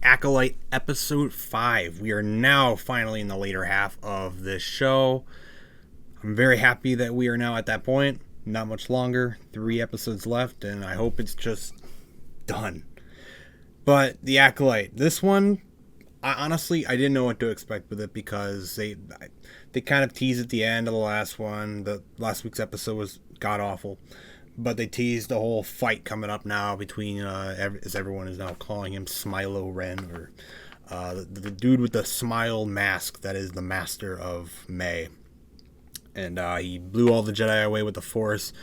Acolyte episode 5. We are now finally in the later half of this show. I'm very happy that we are now at that point. Not much longer. 3 episodes left, and I hope it's just done. But the Acolyte, this one, I didn't know what to expect with it because they kind of teased at the end of the last one. The last week's episode was god awful. But they teased the whole fight coming up now between, as everyone is now calling him, Smilo Ren, or the dude with the smile mask that is the master of May. And he blew all the Jedi away with the Force,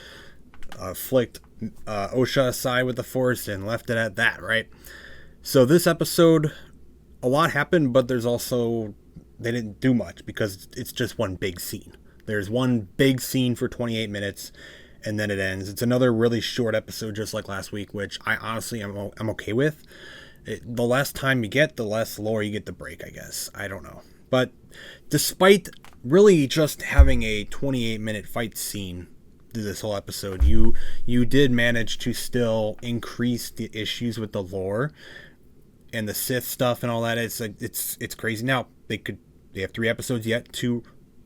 flicked Osha aside with the Force, and left it at that, right? So this episode, a lot happened, but there's also, they didn't do much because it's just one big scene. There's one big scene for 28 minutes, and then it ends. It's another really short episode, just like last week, which I honestly I'm okay with. The less time you get, the less lore you get to break, I guess. I don't know. But despite really just having a 28-minute fight scene through this whole episode, you did manage to still increase the issues with the lore and the Sith stuff and all that. It's crazy. Now they have 3 episodes yet to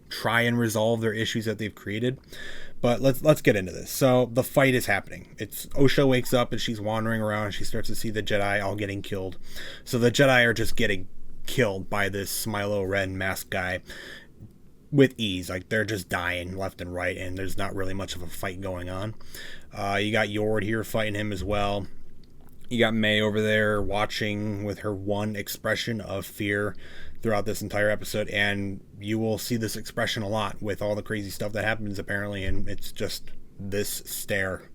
try and resolve their issues that they've created. But let's get into this. So the fight is happening. It's Osha wakes up and she's wandering around and she starts to see the Jedi all getting killed. So the Jedi are just getting killed by this Smilo Ren mask guy with ease. Like, they're just dying left and right, and there's not really much of a fight going on. You got Yord here fighting him as well. You got May over there watching with her one expression of fear throughout this entire episode, and you will see this expression a lot with all the crazy stuff that happens apparently, and it's just this stare.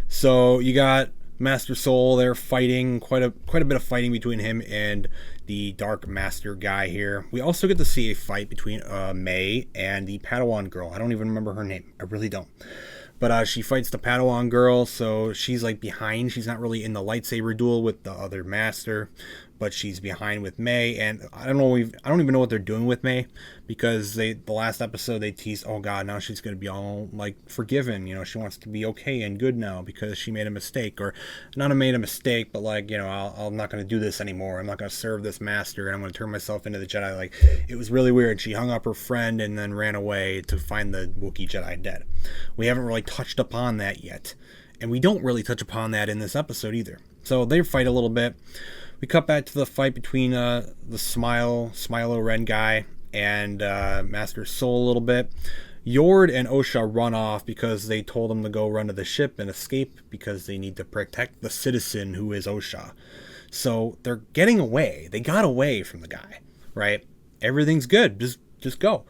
So you got Master Soul there fighting, quite a bit of fighting between him and the Dark Master guy here. We also get to see a fight between May and the Padawan Girl. I don't even remember her name. I really don't. But she fights the Padawan Girl, so she's like behind. She's not really in the lightsaber duel with the other master, but she's behind with May. And I don't even know what they're doing with May, because the last episode they teased, oh god, now she's going to be all like forgiven. You know, she wants to be okay and good now because she made a mistake, or not made a mistake, but like, you know, I'm not going to do this anymore. I'm not going to serve this master, and I'm going to turn myself into the Jedi. Like, it was really weird. She hung up her friend and then ran away to find the Wookiee Jedi dead. We haven't really touched upon that yet, and we don't really touch upon that in this episode either. So they fight a little bit. We cut back to the fight between the Smilo Ren guy and Master Soul a little bit. Yord and Osha run off because they told them to go run to the ship and escape because they need to protect the citizen who is Osha. So they're getting away. They got away from the guy, right? Everything's good. Just go.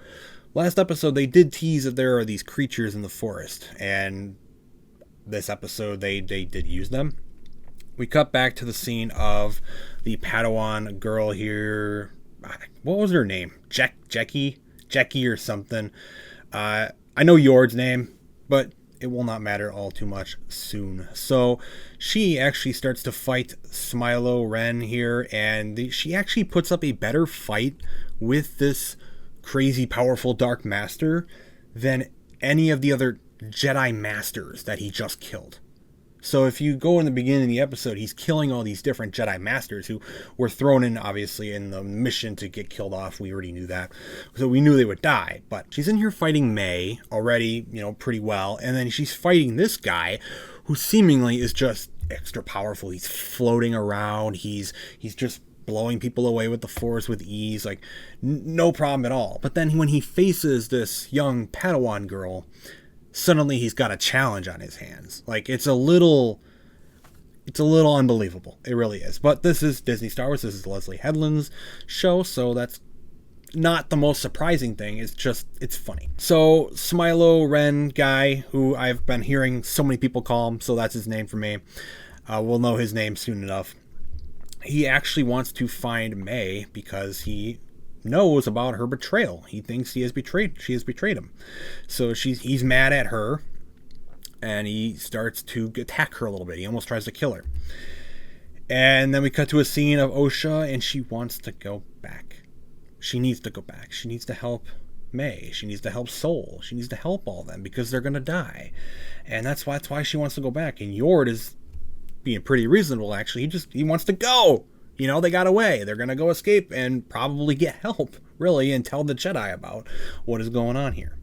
Last episode, they did tease that there are these creatures in the forest, and this episode, they did use them. We cut back to the scene of the Padawan girl here. What was her name? Jackie or something. I know Yord's name, but it will not matter all too much soon. So she actually starts to fight Smilo Ren here, and she actually puts up a better fight with this crazy powerful Dark Master than any of the other Jedi Masters that he just killed. So if you go in the beginning of the episode, he's killing all these different Jedi Masters who were thrown in, obviously, in the mission to get killed off. We already knew that. So we knew they would die. But she's in here fighting May already, you know, pretty well. And then she's fighting this guy who seemingly is just extra powerful. He's floating around. He's just blowing people away with the Force with ease. Like, no problem at all. But then when he faces this young Padawan girl, suddenly he's got a challenge on his hands. Like, it's a little unbelievable. It really is. But this is Disney Star Wars. This is Leslye Headland's show, so that's not the most surprising thing. It's funny. So Smilo Ren guy, who I've been hearing so many people call him, so that's his name for me. We'll know his name soon enough. He actually wants to find May because he knows about her betrayal. He thinks she has betrayed him. So he's mad at her, and he starts to attack her a little bit. He almost tries to kill her. And then we cut to a scene of Osha, and she wants to go back. She needs to go back. She needs to help May. She needs to help Soul. She needs to help all of them because they're going to die. And that's why she wants to go back. And Yord is being pretty reasonable, actually. He wants to go. You know, they got away. They're going to go escape and probably get help, really, and tell the Jedi about what is going on here.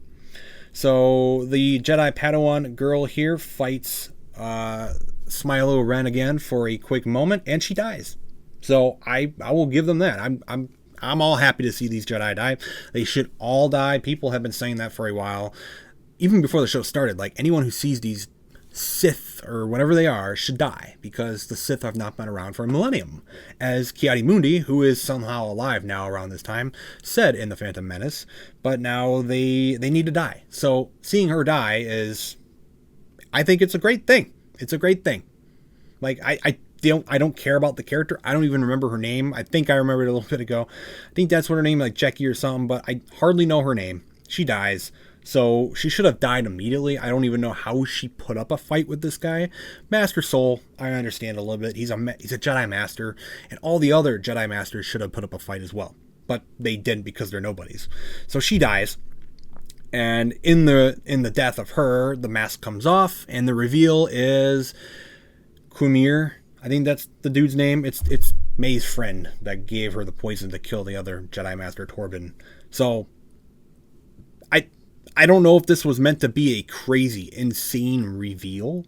So the Jedi Padawan girl here fights Smilo Ren again for a quick moment, and she dies. So I will give them that. I'm all happy to see these Jedi die. They should all die. People have been saying that for a while. Even before the show started, like, anyone who sees these Sith or whatever they are should die, because the Sith have not been around for a millennium. As Ki-Adi-Mundi, who is somehow alive now around this time, said in The Phantom Menace, but now they need to die. So seeing her die I think it's a great thing. It's a great thing. Like, I don't care about the character. I don't even remember her name. I think I remembered it a little bit ago. I think that's what her name, like Jackie or something, but I hardly know her name. She dies. So she should have died immediately. I don't even know how she put up a fight with this guy. Master Soul, I understand a little bit. He's a Jedi Master, and all the other Jedi Masters should have put up a fight as well. But they didn't, because they're nobodies. So she dies. And in the death of her, the mask comes off, and the reveal is Kumir. I think that's the dude's name. It's May's friend that gave her the poison to kill the other Jedi Master, Torben. So I don't know if this was meant to be a crazy, insane reveal,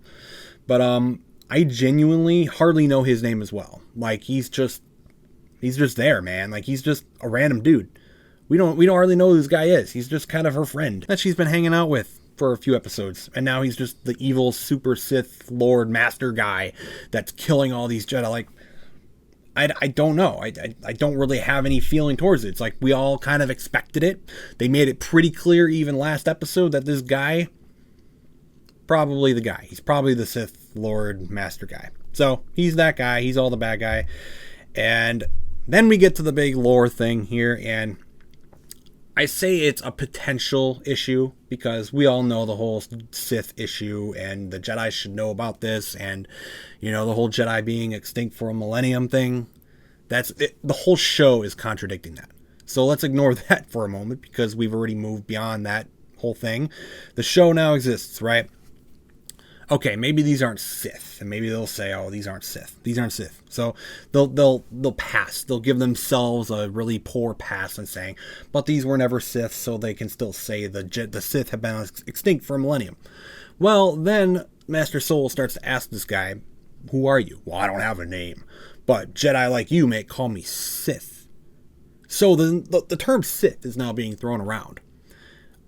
but I genuinely hardly know his name as well. Like, he's just there, man. Like, he's just a random dude. We don't hardly know who this guy is. He's just kind of her friend that she's been hanging out with for a few episodes, and now he's just the evil super Sith Lord Master guy that's killing all these Jedi. Like, I don't know. I don't really have any feeling towards it. It's like we all kind of expected it. They made it pretty clear even last episode that this guy, probably the guy. He's probably the Sith Lord Master guy. So he's that guy. He's all the bad guy. And then we get to the big lore thing here, and I say it's a potential issue because we all know the whole Sith issue, and the Jedi should know about this, and, you know, the whole Jedi being extinct for a millennium thing. That's it. The whole show is contradicting that. So let's ignore that for a moment, because we've already moved beyond that whole thing. The show now exists, right? Okay, maybe these aren't Sith, and maybe they'll say, "Oh, these aren't Sith. These aren't Sith." So they'll pass. They'll give themselves a really poor pass and saying, "But these were never Sith," so they can still say the Sith have been extinct for a millennium. Well, then Master Soul starts to ask this guy, "Who are you?" "Well, I don't have a name, but Jedi like you may call me Sith." So the term Sith is now being thrown around.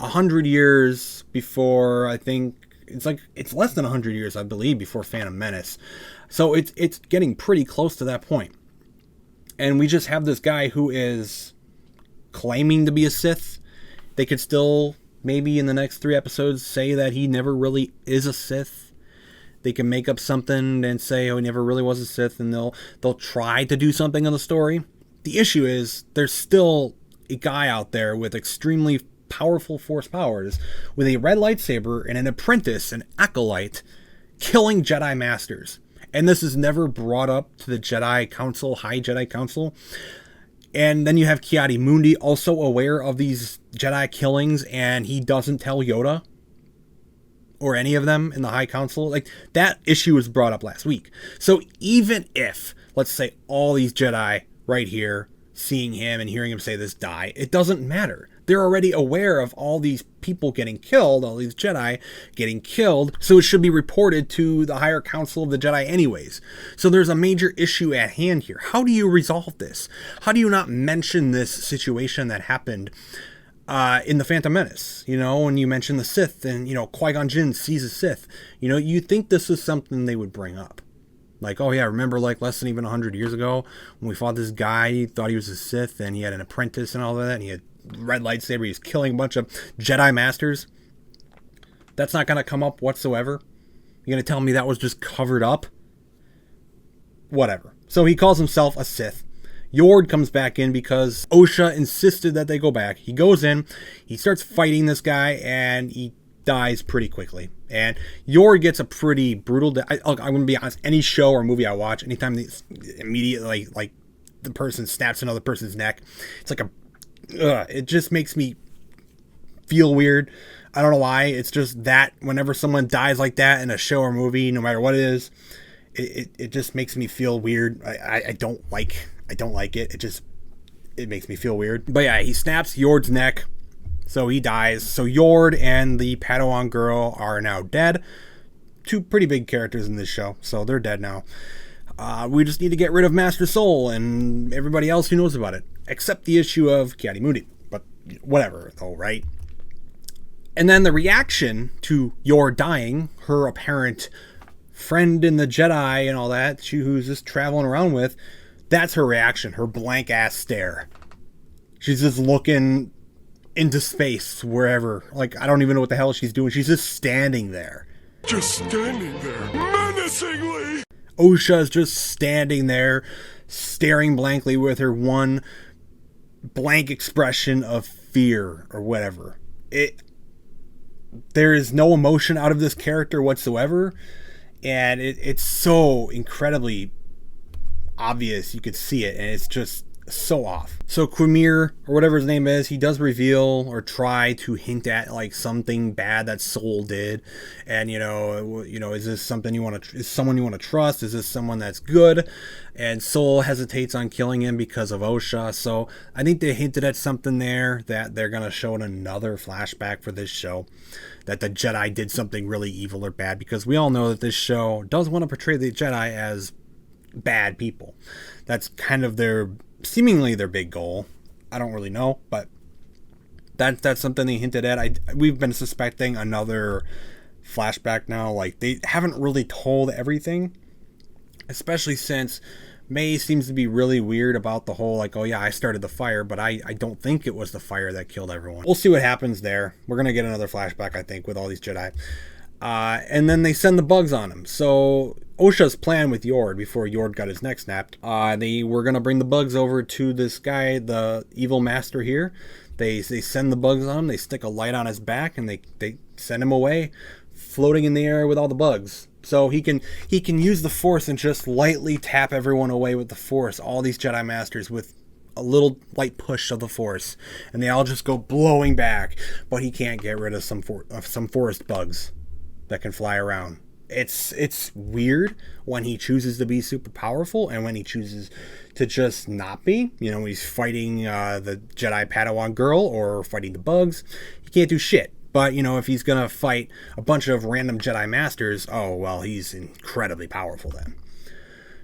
100 years before, I think. It's less than 100 years, I believe, before Phantom Menace. So it's getting pretty close to that point. And we just have this guy who is claiming to be a Sith. They could still, maybe in the next 3 episodes, say that he never really is a Sith. They can make up something and say, oh, he never really was a Sith, and they'll try to do something on the story. The issue is, there's still a guy out there with extremely powerful force powers with a red lightsaber and an apprentice, an Acolyte, killing Jedi Masters. And this is never brought up to the Jedi Council, High Jedi Council. And then you have Ki-Adi-Mundi also aware of these Jedi killings, and he doesn't tell Yoda or any of them in the High Council. Like, that issue was brought up last week. So even if, let's say, all these Jedi right here, seeing him and hearing him say this, die, it doesn't matter. They're already aware of all these people getting killed, all these Jedi getting killed, so it should be reported to the higher council of the Jedi anyways. So there's a major issue at hand here. How do you resolve this? How do you not mention this situation that happened in The Phantom Menace? You know, when you mention the Sith and, you know, Qui-Gon Jinn sees a Sith, you know, you think this is something they would bring up. Like, oh yeah, remember like less than even 100 years ago when we fought this guy, he thought he was a Sith and he had an apprentice and all of that, and he had red lightsaber, he's killing a bunch of Jedi Masters. That's not going to come up whatsoever. You're going to tell me that was just covered up? Whatever. So he calls himself a Sith. Yord comes back in because Osha insisted that they go back. He goes in, he starts fighting this guy, and he dies pretty quickly. And Yord gets a pretty brutal death. I'm going to be honest, any show or movie I watch, anytime they immediately, like the person snaps another person's neck, it's like it just makes me feel weird. I don't know why. It's just that whenever someone dies like that in a show or movie, no matter what it is, it just makes me feel weird. I don't like it. It makes me feel weird. But yeah, he snaps Yord's neck, so he dies. So Yord and the Padawan girl are now dead. Two pretty big characters in this show, so they're dead now. We just need to get rid of Master Soul and everybody else who knows about it, except the issue of Ki-Adi-Mundi. But whatever, though, right? And then the reaction to Yord dying, her apparent friend in the Jedi and all that, who's just traveling around with, that's her reaction, her blank ass stare. She's just looking into space, wherever. Like, I don't even know what the hell she's doing. She's just standing there. Just standing there, menacingly. Osha's just standing there, staring blankly with her one blank expression of fear or whatever. There is no emotion out of this character whatsoever, and it's so incredibly obvious. You could see it, and it's just so off. So Kumir, or whatever his name is, he does reveal or try to hint at like something bad that Soul did, and is this something is someone you want to trust? Is this someone that's good? And Soul hesitates on killing him because of Osha. So I think they hinted at something there that they're gonna show in another flashback for this show, that the Jedi did something really evil or bad, because we all know that this show does want to portray the Jedi as bad people. That's kind of seemingly their big goal. I don't really know, but that's something they hinted at. We've been suspecting another flashback now. Like, they haven't really told everything, especially since May seems to be really weird about the whole, like, oh yeah, I started the fire, but I don't think it was the fire that killed everyone. We'll see what happens there. We're gonna get another flashback, I think, with all these Jedi. And then they send the bugs on him. So Osha's plan with Yord, before Yord got his neck snapped, they were going to bring the bugs over to this guy, the evil master here. They send the bugs on him, they stick a light on his back, and they send him away, floating in the air with all the bugs. So he can use the Force and just lightly tap everyone away with the Force, all these Jedi Masters, with a little light push of the Force, and they all just go blowing back. But he can't get rid of some forest bugs that can fly around. It's weird when he chooses to be super powerful and when he chooses to just not be. When he's fighting the Jedi Padawan girl or fighting the bugs, he can't do shit. But if he's gonna fight a bunch of random Jedi Masters, oh well, he's incredibly powerful then.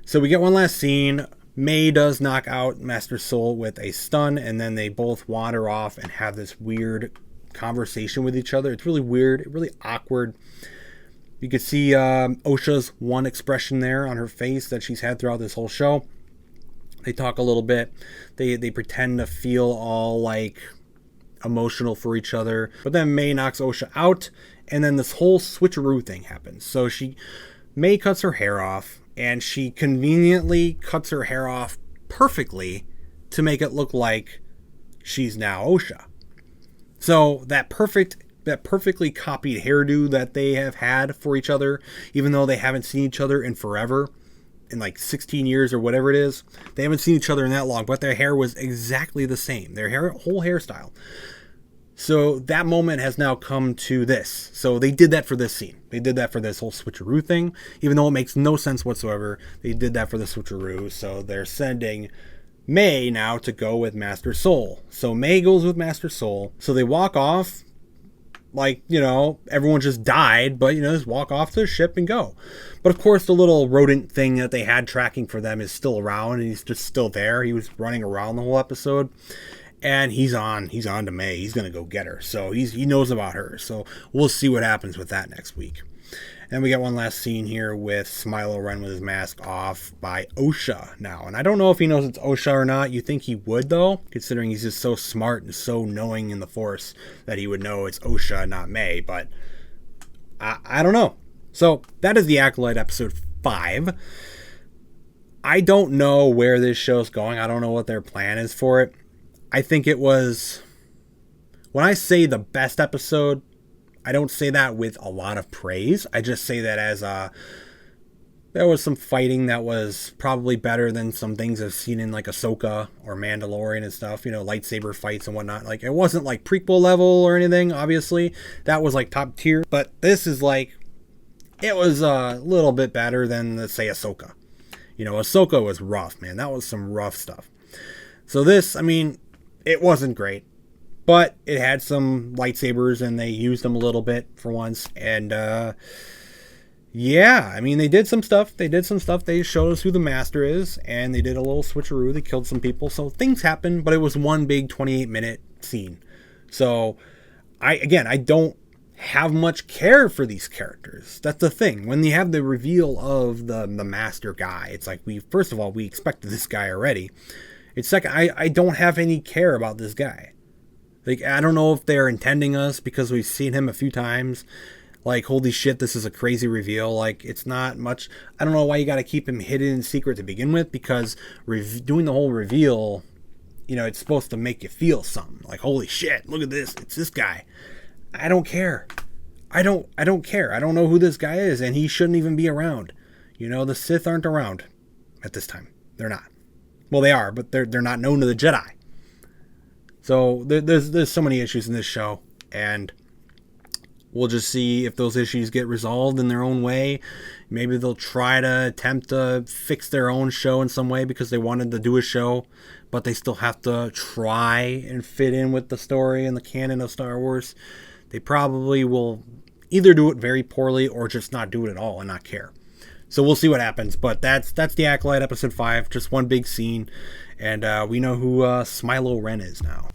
So we get one last scene. May does knock out Master Soul with a stun, and then they both wander off and have this weird conversation with each other. It's really weird, really awkward. You could see Osha's one expression there on her face that she's had throughout this whole show. They talk a little bit. They pretend to feel all like emotional for each other. But then May knocks Osha out, and then this whole switcheroo thing happens. So May cuts her hair off, and she conveniently cuts her hair off perfectly to make it look like she's now Osha. So that perfectly copied hairdo that they have had for each other, even though they haven't seen each other in forever, in like 16 years or whatever it is. They haven't seen each other in that long, but their hair was exactly the same. Their whole hairstyle. So that moment has now come to this. So they did that for this scene. They did that for this whole switcheroo thing, even though it makes no sense whatsoever. They did that for the switcheroo. So they're sending May now to go with Master Soul. So May goes with Master Soul. So they walk off like, everyone just died, but, just walk off to the ship and go. But of course, the little rodent thing that they had tracking for them is still around, and he's just still there. He was running around the whole episode, and he's on to May. He's going to go get her. So he knows about her. So we'll see what happens with that next week. And we got one last scene here with Smilo Ren with his mask off by Osha now. And I don't know if he knows it's Osha or not. You think he would, though, considering he's just so smart and so knowing in the Force that he would know it's Osha, not May. But I don't know. So that is the Acolyte episode 5. I don't know where this show's going. I don't know what their plan is for it. I think it was... When I say the best episode, I don't say that with a lot of praise. I just say that as there was some fighting that was probably better than some things I've seen in like Ahsoka or Mandalorian and stuff, lightsaber fights and whatnot. Like, it wasn't like prequel level or anything, obviously. That was like top tier. But this is like it was a little bit better than, let's say, Ahsoka. Ahsoka was rough, man. That was some rough stuff. So this, I mean, it wasn't great, but it had some lightsabers and they used them a little bit for once. And yeah, I mean, they did some stuff. They showed us who the master is, and they did a little switcheroo. They killed some people. So things happened, but it was one big 28-minute scene. So I don't have much care for these characters. That's the thing. When you have the reveal of the master guy, it's like, first of all, we expected this guy already. It's second, I don't have any care about this guy. Like, I don't know if they're intending us because we've seen him a few times. Like, holy shit, this is a crazy reveal. Like, it's not much. I don't know why you got to keep him hidden in secret to begin with, because doing the whole reveal, it's supposed to make you feel something. Like, holy shit, look at this. It's this guy. I don't care. I don't care. I don't know who this guy is, and he shouldn't even be around. The Sith aren't around at this time. They're not. Well, they are, but they're not known to the Jedi. So there's so many issues in this show, and we'll just see if those issues get resolved in their own way. Maybe they'll try to attempt to fix their own show in some way because they wanted to do a show, but they still have to try and fit in with the story and the canon of Star Wars. They probably will either do it very poorly or just not do it at all and not care. So we'll see what happens. But that's the Acolyte episode 5. Just one big scene. And we know who Smilo Ren is now.